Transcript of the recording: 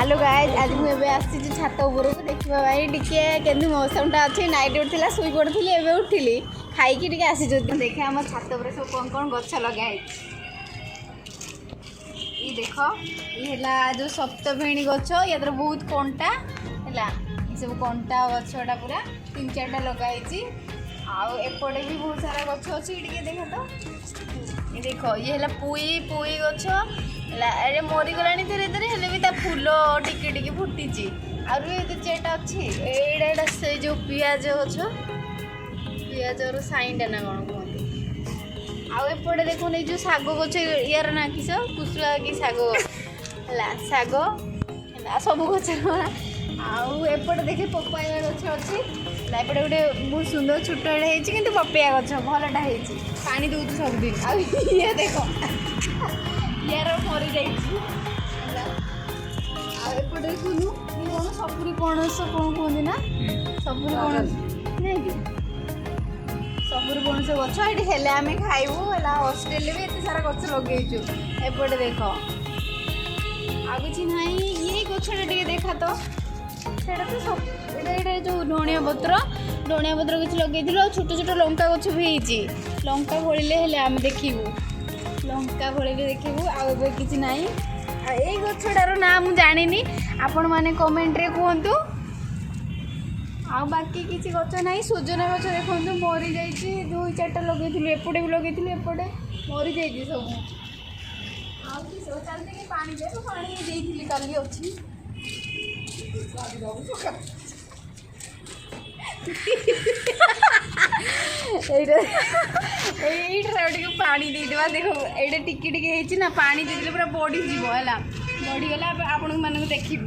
Hello guys, आज मुझे आसी छात उपरक देखा भाई टे के मौसम टा अच्छी नाइट उठा शुई पड़ी एवं उठिली खाई आसी देखे आम छात उपर सब कौन कौन गछ लगाई देख ये जो सप्तभेणी गछ या बहुत कंटा है सब कंटा गछटा पूरा 3-4टा लगाई आउपटे भी बहुत सारा गछ अच्छी देख तो ये देख ये है पुई पुई गछ अरे मरीगला धीरे धीरे हेल्ले भी फूल टिके टिके फुटी आउ चेटा अच्छी एटा से जो पियाज गछ पियाजर साइंटा ना कौन कहते आउपटे देखो नहीं जो साग गछ यार ना किस कुसुआ कि साग है साग सब गछ आउपटे देखे पपाया गछ अच्छी एपटे गोटे बहुत सुंदर छोटा होती पपाया गछ भलटा पानी दौर सबदिन आए देख यार मरी जापटे देखुनु कौन सपुरी पणस कौन कहते ना सपुरी पणस नहीं कि सपुरी पणस गछ ये हेल्ले आम खाइबू है हस्टेल भी एत सारा गछ लगेचु एपटे देख आ कि ना ये गछटा टे देखा तो सेटा तो सब ये जो धनिया पत्र किसी लगे छोट छोट लंका गछ भी लंका भोले हेल्ले आम देखू लंका भोले देखू आउ कि ना ये गछटार ना मुझे जानी आपण मैंने कमेंट रे कहतु आ बाकी किसी गछ ना सोजना गछ देखो मरी जा 2-4टा लगे एपटे भी लगे एपटे मरी जा सब चलते पानी दे पानी देती काली अच्छी पानी देदेवा देख ये टिके टिके ना पानी देदेले पूरा बढ़ीजी है बढ़ीगला आपण मानक देखी।